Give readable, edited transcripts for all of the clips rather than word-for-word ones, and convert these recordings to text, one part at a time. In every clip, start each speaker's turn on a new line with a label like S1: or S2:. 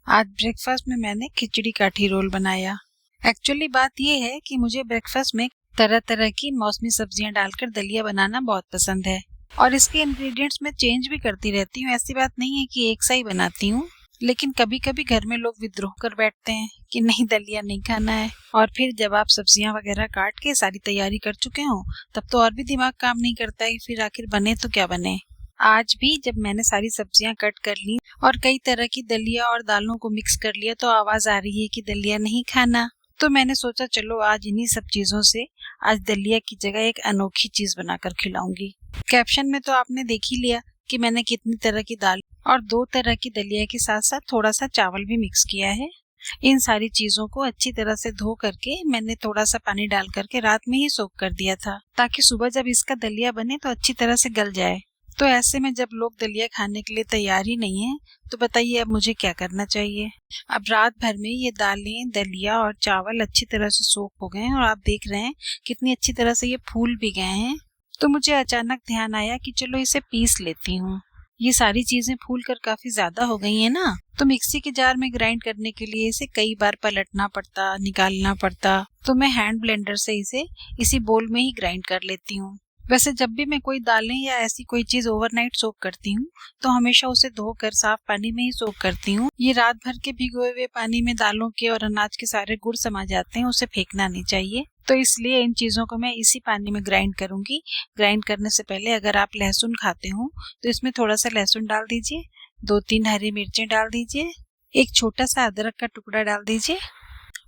S1: आज ब्रेकफास्ट में मैंने खिचड़ी काठी रोल बनाया। एक्चुअली बात ये है कि मुझे ब्रेकफास्ट में तरह तरह की मौसमी सब्जियां डालकर दलिया बनाना बहुत पसंद है और इसके इंग्रेडिएंट्स में चेंज भी करती रहती हूँ। ऐसी बात नहीं है कि एक सा ही बनाती हूँ, लेकिन कभी कभी घर में लोग विद्रोह कर बैठते हैं कि नहीं दलिया नहीं खाना है। और फिर जब आप सब्जियां वगैरह काट के सारी तैयारी कर चुके हो तब तो और भी दिमाग काम नहीं करता है, फिर आखिर बने तो क्या बने। आज भी जब मैंने सारी सब्जियां कट कर ली और कई तरह की दलिया और दालों को मिक्स कर लिया तो आवाज आ रही है कि दलिया नहीं खाना। तो मैंने सोचा चलो आज इन्हीं सब चीजों से आज दलिया की जगह एक अनोखी चीज बनाकर खिलाऊंगी। कैप्शन में तो आपने देख ही लिया कि मैंने कितनी तरह की दाल और 2 तरह की दलिया के साथ साथ थोड़ा सा चावल भी मिक्स किया है। इन सारी चीजों को अच्छी तरह से धो करके मैंने थोड़ा सा पानी डाल करके रात में ही सोक कर दिया था, ताकि सुबह जब इसका दलिया बने तो अच्छी तरह से गल जाए। तो ऐसे में जब लोग दलिया खाने के लिए तैयार ही नहीं है तो बताइए अब मुझे क्या करना चाहिए। अब रात भर में ये दालें, दलिया और चावल अच्छी तरह से सोक हो गए हैं और आप देख रहे हैं कितनी अच्छी तरह से ये फूल भी गए हैं। तो मुझे अचानक ध्यान आया कि चलो इसे पीस लेती हूँ। ये सारी चीजें फूल कर काफी ज्यादा हो गई है ना, तो मिक्सी के जार में ग्राइंड करने के लिए इसे कई बार पलटना पड़ता, निकालना पड़ता। तो मैं हैंड ब्लेंडर से इसे इसी बोल में ही ग्राइंड कर लेती हूँ। वैसे जब भी मैं कोई दालें या ऐसी कोई चीज ओवरनाइट सोक करती हूँ तो हमेशा उसे धोकर साफ पानी में ही सोक करती हूँ। ये रात भर के भिगोए हुए पानी में दालों के और अनाज के सारे गुण समा जाते हैं, उसे फेंकना नहीं चाहिए। तो इसलिए इन चीजों को मैं इसी पानी में ग्राइंड करूंगी। ग्राइंड करने से पहले अगर आप लहसुन खाते हो तो इसमें थोड़ा सा लहसुन डाल दीजिए, 2-3 हरी मिर्चें डाल दीजिए, एक छोटा सा अदरक का टुकड़ा डाल दीजिए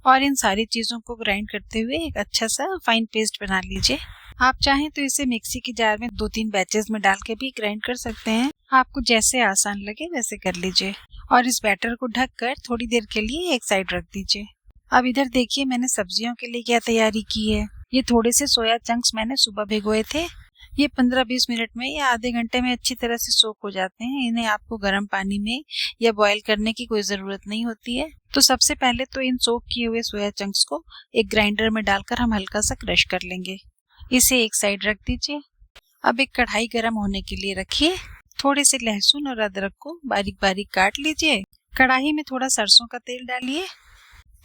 S1: और इन सारी चीजों को ग्राइंड करते हुए एक अच्छा सा फाइन पेस्ट बना लीजिए। आप चाहें तो इसे मिक्सी की जार में 2-3 बैचेस में डाल के भी ग्राइंड कर सकते हैं। आपको जैसे आसान लगे वैसे कर लीजिए और इस बैटर को ढककर थोड़ी देर के लिए एक साइड रख दीजिए। अब इधर देखिए मैंने सब्जियों के लिए क्या तैयारी की है। ये थोड़े से सोया चंक्स मैंने सुबह भिगोए थे। ये 15-20 मिनट में या आधे घंटे में अच्छी तरह से सोक हो जाते हैं। इन्हें आपको गर्म पानी में या बॉईल करने की कोई जरूरत नहीं होती है। तो सबसे पहले तो इन सोक किए हुए सोया चंक्स को एक ग्राइंडर में डालकर हम हल्का सा क्रश कर लेंगे। इसे एक साइड रख दीजिए। अब एक कढ़ाई गर्म होने के लिए रखिए। थोड़े से लहसुन और अदरक को बारीक बारीक काट लीजिए। कढ़ाई में थोड़ा सरसों का तेल डालिए।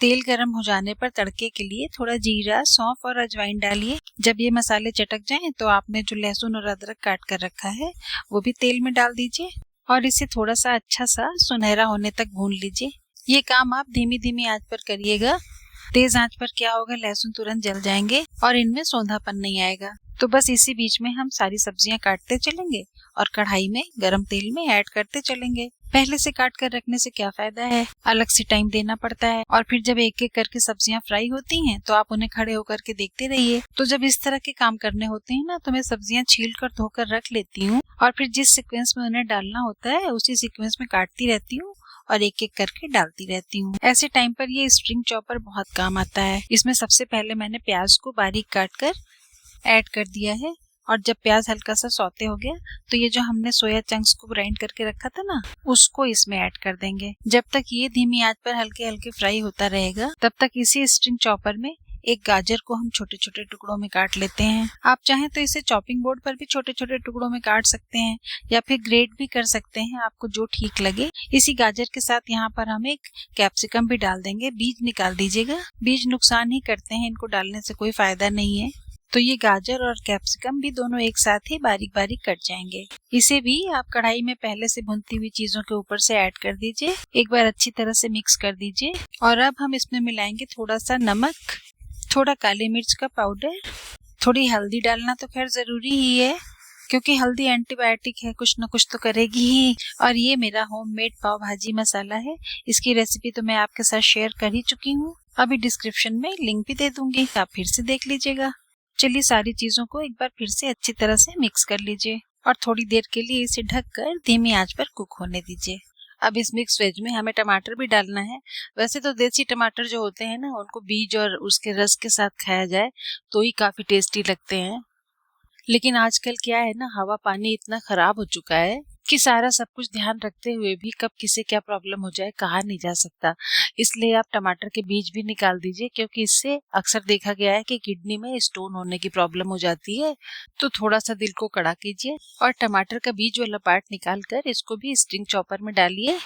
S1: तेल गर्म हो जाने पर तड़के के लिए थोड़ा जीरा, सौंफ और अजवाइन डालिए। जब ये मसाले चटक जाएं तो आपने जो लहसुन और अदरक काट कर रखा है वो भी तेल में डाल दीजिए और इसे थोड़ा सा अच्छा सा सुनहरा होने तक भून लीजिए। ये काम आप धीमी धीमी आंच पर करिएगा। तेज आंच पर क्या होगा, लहसुन तुरंत जल जाएंगे और इनमें सौंधापन नहीं आएगा। तो बस इसी बीच में हम सारी सब्जियां काटते चलेंगे और कढ़ाई में गरम तेल में ऐड करते चलेंगे। पहले से काट कर रखने से क्या फायदा है, अलग से टाइम देना पड़ता है और फिर जब एक एक करके सब्जियां फ्राई होती हैं तो आप उन्हें खड़े होकर के देखते रहिए। तो जब इस तरह के काम करने होते हैं ना तो मैं सब्जियां छील कर धोकर रख लेती हूँ और फिर जिस सीक्वेंस में उन्हें डालना होता है उसी सीक्वेंस में काटती रहती हूँ और एक एक करके डालती रहती हूँ। ऐसे टाइम पर ये स्ट्रिंग चॉपर बहुत काम आता है। इसमें सबसे पहले मैंने प्याज को बारीक काट कर ऐड कर दिया है और जब प्याज हल्का सा सौते हो गया तो ये जो हमने सोया चंक्स को ग्राइंड करके रखा था ना उसको इसमें ऐड कर देंगे। जब तक ये धीमी आंच पर हल्के हल्के फ्राई होता रहेगा तब तक इसी स्ट्रिंग चॉपर में एक गाजर को हम छोटे छोटे टुकड़ों में काट लेते हैं। आप चाहें तो इसे चॉपिंग बोर्ड पर भी छोटे छोटे टुकड़ों में काट सकते हैं या फिर ग्रेट भी कर सकते हैं, आपको जो ठीक लगे। इसी गाजर के साथ यहाँ पर हम एक कैप्सिकम भी डाल देंगे। बीज निकाल दीजिएगा, बीज नुकसान ही करते हैं, इनको डालने से कोई फायदा नहीं है। तो ये गाजर और कैप्सिकम भी दोनों एक साथ ही बारीक बारीक कट जाएंगे। इसे भी आप कढ़ाई में पहले से भुनती हुई चीजों के ऊपर से ऐड कर दीजिए। एक बार अच्छी तरह से मिक्स कर दीजिए और अब हम इसमें मिलाएंगे थोड़ा सा नमक, थोड़ा काली मिर्च का पाउडर, थोड़ी हल्दी डालना तो खैर जरूरी ही है क्योंकि हल्दी एंटीबायोटिक है, कुछ न कुछ तो करेगी ही। और ये मेरा होममेड पाव भाजी मसाला है। इसकी रेसिपी तो मैं आपके साथ शेयर कर ही चुकी हूँ, अभी डिस्क्रिप्शन में लिंक भी दे दूंगी, आप फिर से देख लीजिएगा। चलिए सारी चीजों को एक बार फिर से अच्छी तरह से मिक्स कर लीजिए और थोड़ी देर के लिए इसे ढककर धीमी आंच पर कुक होने दीजिए। अब इस मिक्स वेज में हमें टमाटर भी डालना है। वैसे तो देसी टमाटर जो होते हैं ना उनको बीज और उसके रस के साथ खाया जाए तो ही काफी टेस्टी लगते हैं, लेकिन आजकल क्या है ना, हवा पानी इतना खराब हो चुका है कि सारा सब कुछ ध्यान रखते हुए भी कब किसे क्या प्रॉब्लम हो जाए कहा नहीं जा सकता। इसलिए आप टमाटर के बीज भी निकाल दीजिए क्योंकि इससे अक्सर देखा गया है कि किडनी में स्टोन होने की प्रॉब्लम हो जाती है। तो थोड़ा सा दिल को कड़ा कीजिए और टमाटर का बीज वाला पार्ट निकाल कर इसको भी स्ट्रिंग चॉपर में डालिए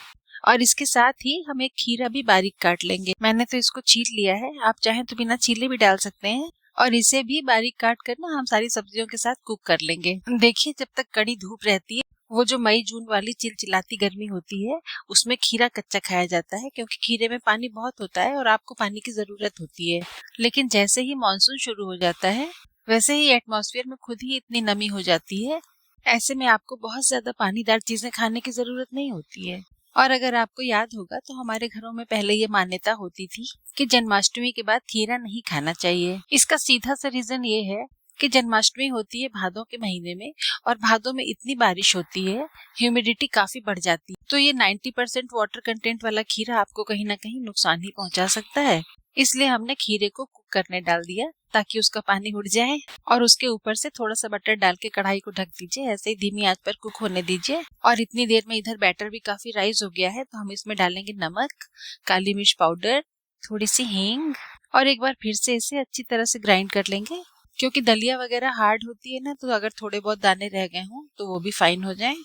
S1: और इसके साथ ही हम एक खीरा भी बारीक काट लेंगे। मैंने तो इसको छील लिया है, आप चाहें तो बिना छीले भी डाल सकते हैं। और इसे भी बारीक काट कर ना हम सारी सब्जियों के साथ कुक कर लेंगे। देखिए, जब तक कड़ी धूप रहती है, वो जो मई जून वाली चिलचिलाती गर्मी होती है, उसमें खीरा कच्चा खाया जाता है, क्योंकि खीरे में पानी बहुत होता है और आपको पानी की जरूरत होती है। लेकिन जैसे ही मानसून शुरू हो जाता है, वैसे ही एटमॉस्फेयर में खुद ही इतनी नमी हो जाती है, ऐसे में आपको बहुत ज्यादा पानीदार चीजें खाने की जरूरत नहीं होती है। और अगर आपको याद होगा तो हमारे घरों में पहले ये मान्यता होती थी कि जन्माष्टमी के बाद खीरा नहीं खाना चाहिए। इसका सीधा सा रीजन ये है कि जन्माष्टमी होती है भादों के महीने में, और भादों में इतनी बारिश होती है, ह्यूमिडिटी काफी बढ़ जाती है, तो ये 90% वाटर कंटेंट वाला खीरा आपको कहीं ना कहीं नुकसान ही पहुंचा सकता है। इसलिए हमने खीरे को कुक करने डाल दिया ताकि उसका पानी उड़ जाए, और उसके ऊपर से थोड़ा सा बटर डाल के कढ़ाई को ढक दीजिए। ऐसे ही धीमी आंच पर कुक होने दीजिए। और इतनी देर में इधर बैटर भी काफी राइज हो गया है, तो हम इसमें डालेंगे नमक, काली मिर्च पाउडर, थोड़ी सी हींग, और एक बार फिर से इसे अच्छी तरह से ग्राइंड कर लेंगे। क्योंकि दलिया वगैरह हार्ड होती है ना, तो अगर थोड़े बहुत दाने रह गए हों तो वो भी फाइन हो जाए।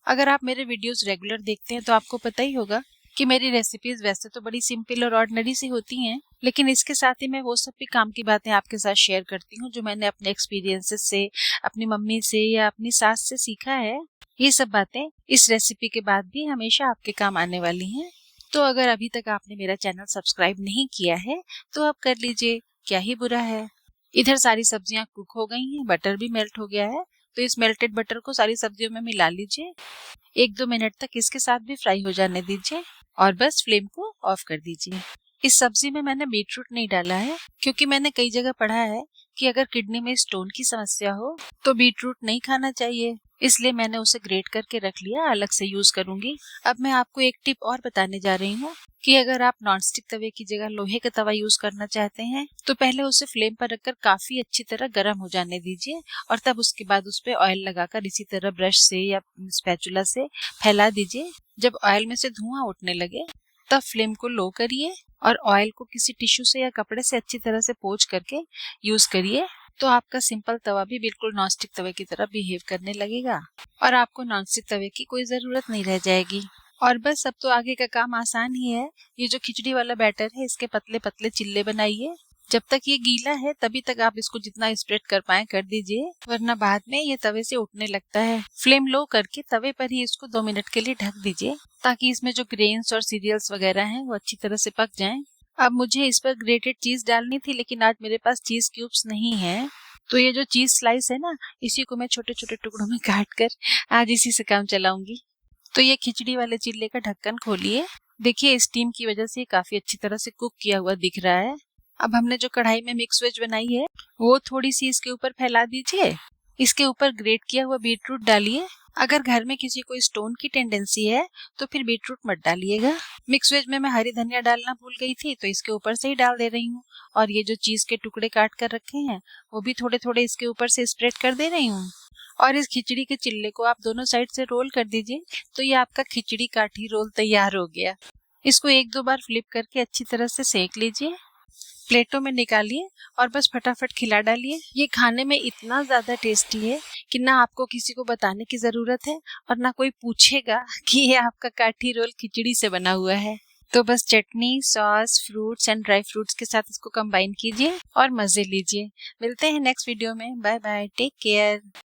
S1: अगर आप मेरे वीडियोस रेगुलर देखते हैं तो आपको पता ही होगा कि मेरी रेसिपीज वैसे तो बड़ी सिंपल और ऑर्डिनरी सी होती हैं, लेकिन इसके साथ ही मैं वो सब भी काम की बातें आपके साथ शेयर करती हूँ जो मैंने अपने एक्सपीरियंसेस से, अपनी मम्मी से या अपनी सास से सीखा है। ये सब बातें इस रेसिपी के बाद भी हमेशा आपके काम आने वाली हैं। तो अगर अभी तक आपने मेरा चैनल सब्सक्राइब नहीं किया है तो आप कर लीजिए, क्या ही बुरा है। इधर सारी सब्जियां कुक हो गई हैं, बटर भी मेल्ट हो गया है, तो इस मेल्टेड बटर को सारी सब्जियों में मिला लीजिए। 1-2 मिनट तक इसके साथ भी फ्राई हो जाने दीजिए, और बस फ्लेम को ऑफ कर दीजिए। इस सब्जी में मैंने बीटरूट नहीं डाला है, क्योंकि मैंने कई जगह पढ़ा है कि अगर किडनी में स्टोन की समस्या हो तो बीटरूट नहीं खाना चाहिए, इसलिए मैंने उसे ग्रेट करके रख लिया, अलग से यूज करूंगी। अब मैं आपको एक टिप और बताने जा रही हूँ कि अगर आप नॉनस्टिक तवे की जगह लोहे का तवा यूज करना चाहते हैं तो पहले उसे फ्लेम पर रखकर काफी अच्छी तरह गर्म हो जाने दीजिए, और तब उसके बाद उस पर ऑयल लगाकर इसी तरह ब्रश से या स्पैचुला से फैला दीजिए। जब ऑयल में से धुआं उठने लगे तब फ्लेम को लो करिए और ऑयल को किसी टिश्यू से या कपड़े से अच्छी तरह से पोंछ करके यूज करिए, तो आपका सिंपल तवा भी बिल्कुल नॉनस्टिक तवे की तरह बिहेव करने लगेगा और आपको नॉनस्टिक तवे की कोई जरूरत नहीं रह जाएगी। और बस अब तो आगे का काम आसान ही है। ये जो खिचड़ी वाला बैटर है, इसके पतले पतले चिल्ले बनाइए। जब तक ये गीला है तभी तक आप इसको जितना स्प्रेड कर पाए कर दीजिए, वरना बाद में ये तवे से उठने लगता है। फ्लेम लो करके तवे पर ही इसको 2 मिनट के लिए ढक दीजिए, ताकि इसमें जो ग्रेन्स और सीरियल्स वगैरह हैं वो अच्छी तरह से पक जाएं। अब मुझे इस पर ग्रेटेड चीज डालनी थी, लेकिन आज मेरे पास चीज क्यूब्स नहीं है, तो ये जो चीज स्लाइस है ना, इसी को मैं छोटे छोटे टुकड़ों में काट कर आज इसी से काम चलाऊंगी। तो ये खिचड़ी वाले चिल्ले का ढक्कन खोलिए। देखिए, स्टीम की वजह से काफी अच्छी तरह से कुक किया हुआ दिख रहा है। अब हमने जो कढ़ाई में मिक्स वेज बनाई है वो थोड़ी सी इसके ऊपर फैला दीजिए। इसके ऊपर ग्रेट किया हुआ बीटरूट डालिए। अगर घर में किसी को स्टोन की टेंडेंसी है तो फिर बीटरूट मत डालिएगा। मिक्स वेज में मैं हरी धनिया डालना भूल गई थी, तो इसके ऊपर से ही डाल दे रही हूँ। और ये जो चीज के टुकड़े काट कर रखे हैं वो भी थोड़े थोड़े इसके ऊपर से स्प्रेड कर दे रही हूँ। और इस खिचड़ी के चिल्ले को आप दोनों साइड से रोल कर दीजिए, तो ये आपका खिचड़ी काठी रोल तैयार हो गया। इसको 1-2 बार फ्लिप करके अच्छी तरह से सेक लीजिए। प्लेटों में निकालिए और बस फटाफट खिला डालिए। ये खाने में इतना ज्यादा टेस्टी है कि ना आपको किसी को बताने की जरूरत है और ना कोई पूछेगा कि ये आपका काठी रोल खिचड़ी से बना हुआ है। तो बस chutney, sauce, fruits and dry fruits के साथ इसको कंबाइन कीजिए और मजे लीजिए। मिलते हैं नेक्स्ट वीडियो में। Bye bye, take care.